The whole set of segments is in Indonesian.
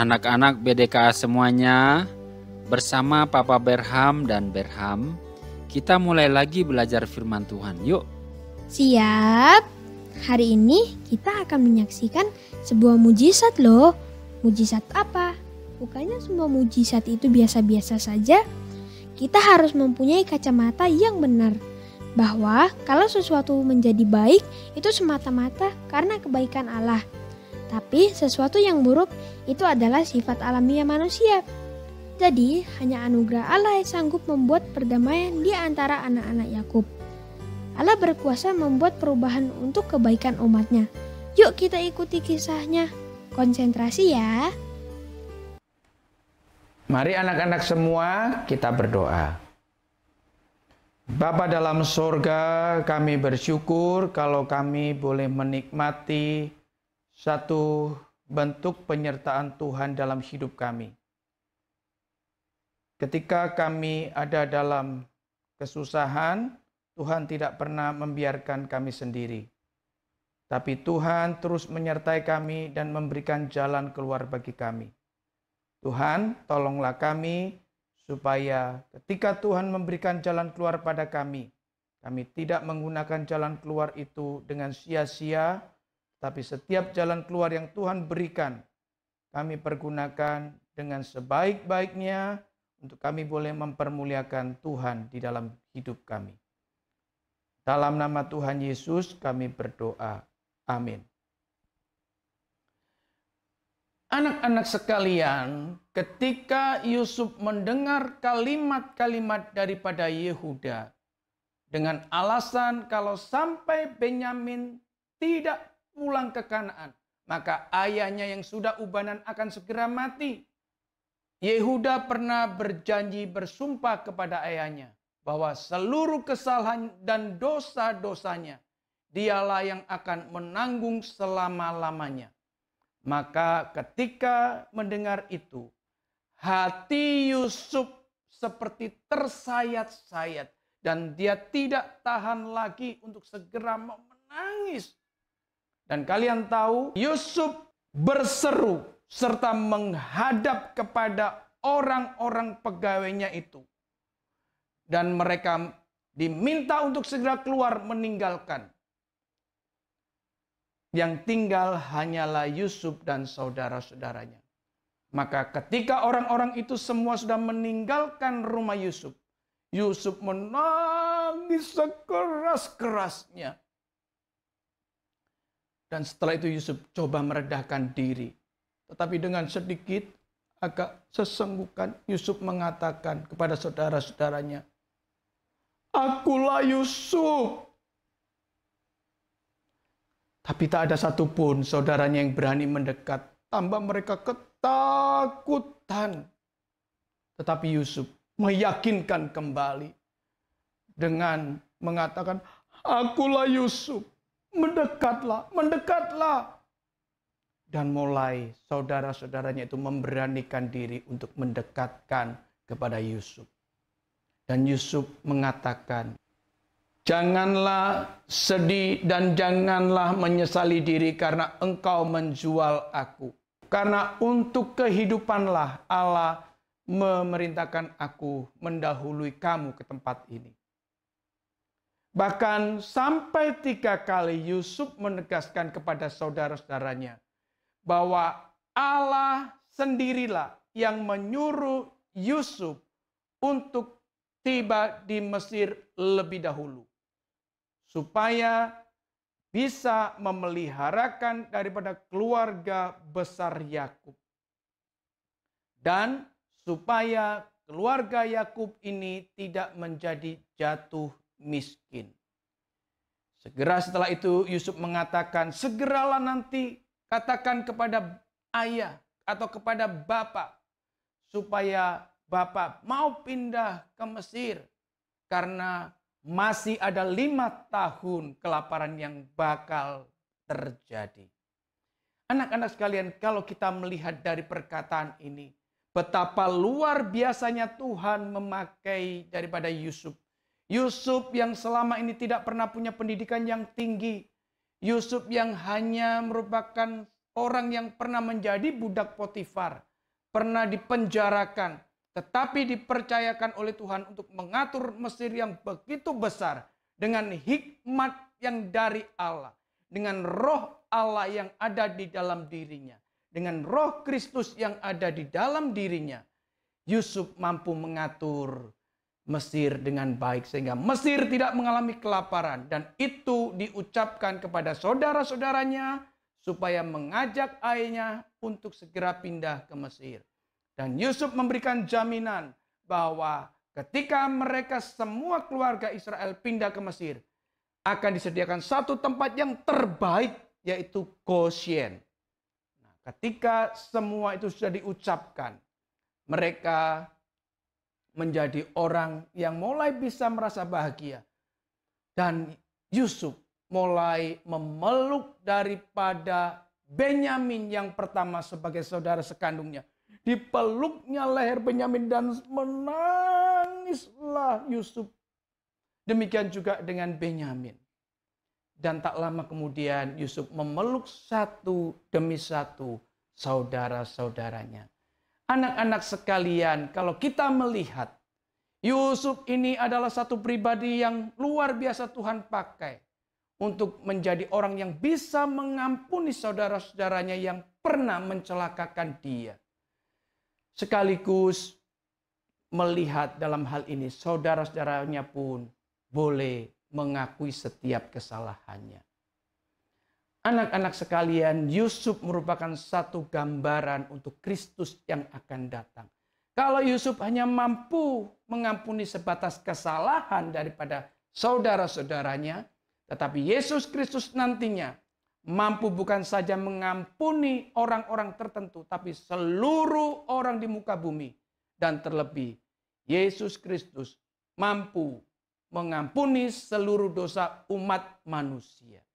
Anak-anak BDK semuanya, bersama Papa Berham dan Berham, kita mulai lagi belajar firman Tuhan. Yuk. Siap. Hari ini kita akan menyaksikan sebuah mujizat loh. Mujizat apa? Bukannya semua mujizat itu biasa-biasa saja. Kita harus mempunyai kacamata yang benar. Bahwa kalau sesuatu menjadi baik itu semata-mata karena kebaikan Allah. Tapi sesuatu yang buruk itu adalah sifat alamiah manusia. Jadi hanya anugerah Allah yang sanggup membuat perdamaian di antara anak-anak Yakub. Allah berkuasa membuat perubahan untuk kebaikan umatnya. Yuk kita ikuti kisahnya. Konsentrasi ya. Mari anak-anak semua kita berdoa. Bapa dalam sorga, kami bersyukur kalau kami boleh menikmati satu bentuk penyertaan Tuhan dalam hidup kami. Ketika kami ada dalam kesusahan, Tuhan tidak pernah membiarkan kami sendiri. Tapi Tuhan terus menyertai kami dan memberikan jalan keluar bagi kami. Tuhan, tolonglah kami supaya ketika Tuhan memberikan jalan keluar pada kami tidak menggunakan jalan keluar itu dengan sia-sia, tapi setiap jalan keluar yang Tuhan berikan, kami pergunakan dengan sebaik-baiknya untuk kami boleh mempermuliakan Tuhan di dalam hidup kami. Dalam nama Tuhan Yesus kami berdoa. Amin. Anak-anak sekalian, ketika Yusuf mendengar kalimat-kalimat daripada Yehuda dengan alasan kalau sampai Benyamin tidak pulang ke Kanaan, maka ayahnya yang sudah ubanan akan segera mati. Yehuda pernah berjanji bersumpah kepada ayahnya bahwa seluruh kesalahan dan dosa-dosanya dialah yang akan menanggung selama-lamanya. Maka ketika mendengar itu, hati Yusuf seperti tersayat-sayat dan dia tidak tahan lagi untuk segera menangis. Dan kalian tahu, Yusuf berseru serta menghadap kepada orang-orang pegawainya itu. Dan mereka diminta untuk segera keluar meninggalkan. Yang tinggal hanyalah Yusuf dan saudara-saudaranya. Maka ketika orang-orang itu semua sudah meninggalkan rumah Yusuf, Yusuf menangis sekeras-kerasnya. Dan setelah itu Yusuf coba meredahkan diri. Tetapi dengan sedikit agak sesenggukan Yusuf mengatakan kepada saudara-saudaranya, "Akulah Yusuf." Tapi tak ada satupun saudaranya yang berani mendekat. Tambah mereka ketakutan. Tetapi Yusuf meyakinkan kembali dengan mengatakan, "Akulah Yusuf. Mendekatlah, mendekatlah." Dan mulai saudara-saudaranya itu memberanikan diri untuk mendekatkan kepada Yusuf. Dan Yusuf mengatakan, "Janganlah sedih dan janganlah menyesali diri karena engkau menjual aku. Karena untuk kehidupanlah Allah memerintahkan aku mendahului kamu ke tempat ini." Bahkan sampai 3 kali Yusuf menegaskan kepada saudara-saudaranya bahwa Allah sendirilah yang menyuruh Yusuf untuk tiba di Mesir lebih dahulu. Supaya bisa memeliharakan daripada keluarga besar Yakub. Dan supaya keluarga Yakub ini tidak menjadi jatuh miskin. Segera setelah itu Yusuf mengatakan, "Segeralah nanti katakan kepada ayah atau kepada bapak supaya bapak mau pindah ke Mesir karena masih ada 5 tahun kelaparan yang bakal terjadi." Anak-anak sekalian, kalau kita melihat dari perkataan ini, betapa luar biasanya Tuhan memakai daripada Yusuf. Yusuf yang selama ini tidak pernah punya pendidikan yang tinggi. Yusuf yang hanya merupakan orang yang pernah menjadi budak Potifar. pernah dipenjarakan, tetapi dipercayakan oleh Tuhan untuk mengatur Mesir yang begitu besar dengan hikmat yang dari Allah, dengan roh Allah yang ada di dalam dirinya, dengan roh Kristus yang ada di dalam dirinya. Yusuf mampu mengatur Mesir dengan baik sehingga Mesir tidak mengalami kelaparan, dan itu diucapkan kepada saudara-saudaranya supaya mengajak ayahnya untuk segera pindah ke Mesir. Dan Yusuf memberikan jaminan bahwa ketika mereka semua keluarga Israel pindah ke Mesir, akan disediakan satu tempat yang terbaik, yaitu Goshen. Nah, ketika semua itu sudah diucapkan, mereka menjadi orang yang mulai bisa merasa bahagia. Dan Yusuf mulai memeluk daripada Benyamin yang pertama sebagai saudara sekandungnya. Dipeluknya leher Benyamin dan menangislah Yusuf. Demikian juga dengan Benyamin. Dan tak lama kemudian Yusuf memeluk satu demi satu saudara-saudaranya. Anak-anak sekalian, kalau kita melihat Yusuf ini adalah satu pribadi yang luar biasa Tuhan pakai untuk menjadi orang yang bisa mengampuni saudara-saudaranya yang pernah mencelakakan dia. Sekaligus melihat dalam hal ini saudara-saudaranya pun boleh mengakui setiap kesalahannya. Anak-anak sekalian, Yusuf merupakan satu gambaran untuk Kristus yang akan datang. Kalau Yusuf hanya mampu mengampuni sebatas kesalahan daripada saudara-saudaranya, tetapi Yesus Kristus nantinya mampu bukan saja mengampuni orang-orang tertentu, tapi seluruh orang di muka bumi. Dan terlebih, Yesus Kristus mampu mengampuni seluruh dosa umat manusia.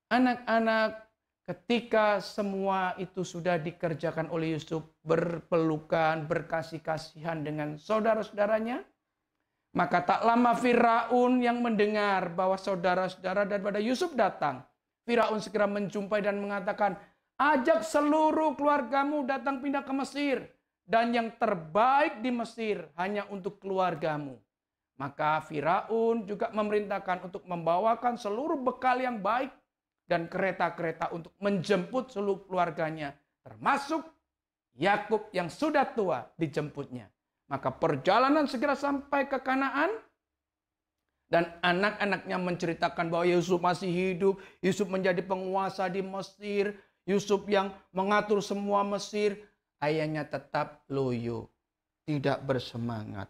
Anak-anak, ketika semua itu sudah dikerjakan oleh Yusuf, berpelukan, berkasih-kasihan dengan saudara-saudaranya, maka tak lama Firaun yang mendengar bahwa saudara-saudara daripada Yusuf datang, Firaun segera menjumpai dan mengatakan, ajak seluruh keluargamu datang pindah ke Mesir, dan yang terbaik di Mesir hanya untuk keluargamu. Maka Firaun juga memerintahkan untuk membawakan seluruh bekal yang baik dan kereta-kereta untuk menjemput seluruh keluarganya, termasuk Yakub yang sudah tua dijemputnya. Maka perjalanan segera sampai ke Kanaan, dan anak-anaknya menceritakan bahwa Yusuf masih hidup, Yusuf menjadi penguasa di Mesir, Yusuf yang mengatur semua Mesir. Ayahnya tetap loyo, tidak bersemangat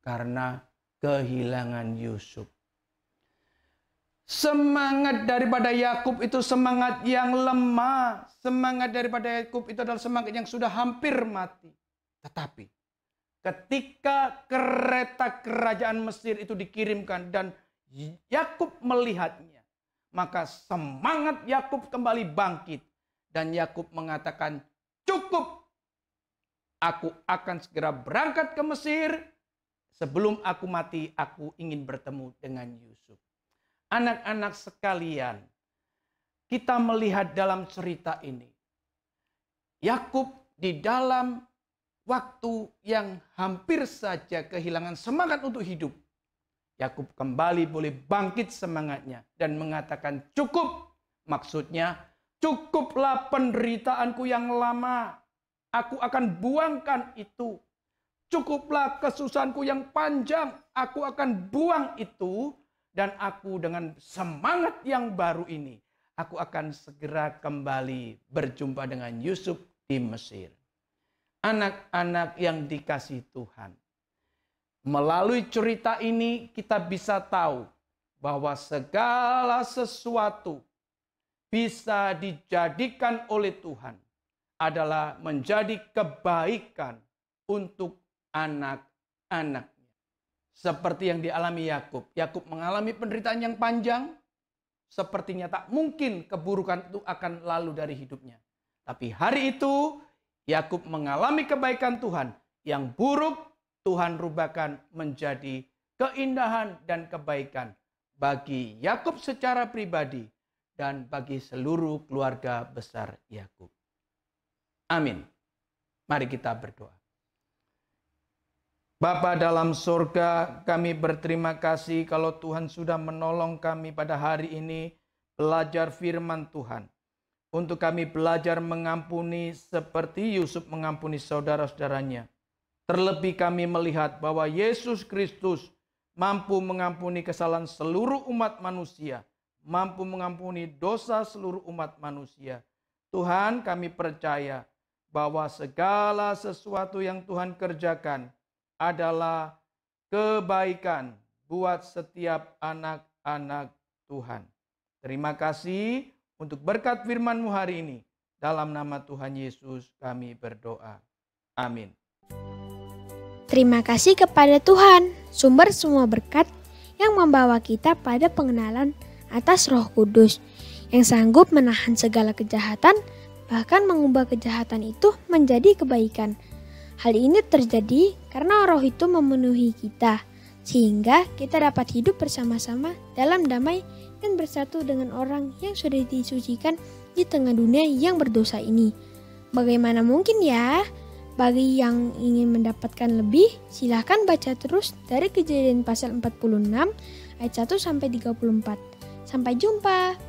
karena kehilangan Yusuf. Semangat daripada Yakub itu semangat yang lemah. Semangat daripada Yakub itu adalah semangat yang sudah hampir mati. Tetapi ketika kereta kerajaan Mesir itu dikirimkan dan Yakub melihatnya, maka semangat Yakub kembali bangkit. Dan Yakub mengatakan, cukup. Aku akan segera berangkat ke Mesir. Sebelum aku mati, aku ingin bertemu dengan Yusuf. Anak-anak sekalian, kita melihat dalam cerita ini, Yakub di dalam waktu yang hampir saja kehilangan semangat untuk hidup, Yakub kembali boleh bangkit semangatnya dan mengatakan cukup. Maksudnya, cukuplah penderitaanku yang lama, aku akan buangkan itu. Cukuplah kesusahanku yang panjang, aku akan buang itu. Dan aku dengan semangat yang baru ini, aku akan segera kembali berjumpa dengan Yusuf di Mesir. Anak-anak yang dikasihi Tuhan, melalui cerita ini kita bisa tahu bahwa segala sesuatu bisa dijadikan oleh Tuhan adalah menjadi kebaikan untuk anak-anak. Seperti yang dialami Yakub. Yakub mengalami penderitaan yang panjang. Sepertinya tak mungkin keburukan itu akan lalu dari hidupnya. Tapi hari itu Yakub mengalami kebaikan Tuhan. Yang buruk Tuhan rubahkan menjadi keindahan dan kebaikan bagi Yakub secara pribadi dan bagi seluruh keluarga besar Yakub. Amin. Mari kita berdoa. Bapa dalam surga, kami berterima kasih kalau Tuhan sudah menolong kami pada hari ini belajar firman Tuhan. Untuk kami belajar mengampuni seperti Yusuf mengampuni saudara-saudaranya. Terlebih kami melihat bahwa Yesus Kristus mampu mengampuni kesalahan seluruh umat manusia. Mampu mengampuni dosa seluruh umat manusia. Tuhan, kami percaya bahwa segala sesuatu yang Tuhan kerjakan adalah kebaikan buat setiap anak-anak Tuhan. Terima kasih untuk berkat firman-Mu hari ini. Dalam nama Tuhan Yesus kami berdoa. Amin. Terima kasih kepada Tuhan, sumber semua berkat yang membawa kita pada pengenalan atas Roh Kudus yang sanggup menahan segala kejahatan, bahkan mengubah kejahatan itu menjadi kebaikan. Hal ini terjadi karena Roh itu memenuhi kita, sehingga kita dapat hidup bersama-sama dalam damai dan bersatu dengan orang yang sudah disucikan di tengah dunia yang berdosa ini. Bagaimana mungkin ya? Bagi yang ingin mendapatkan lebih, silahkan baca terus dari Kejadian pasal 46 ayat 1-34. Sampai jumpa.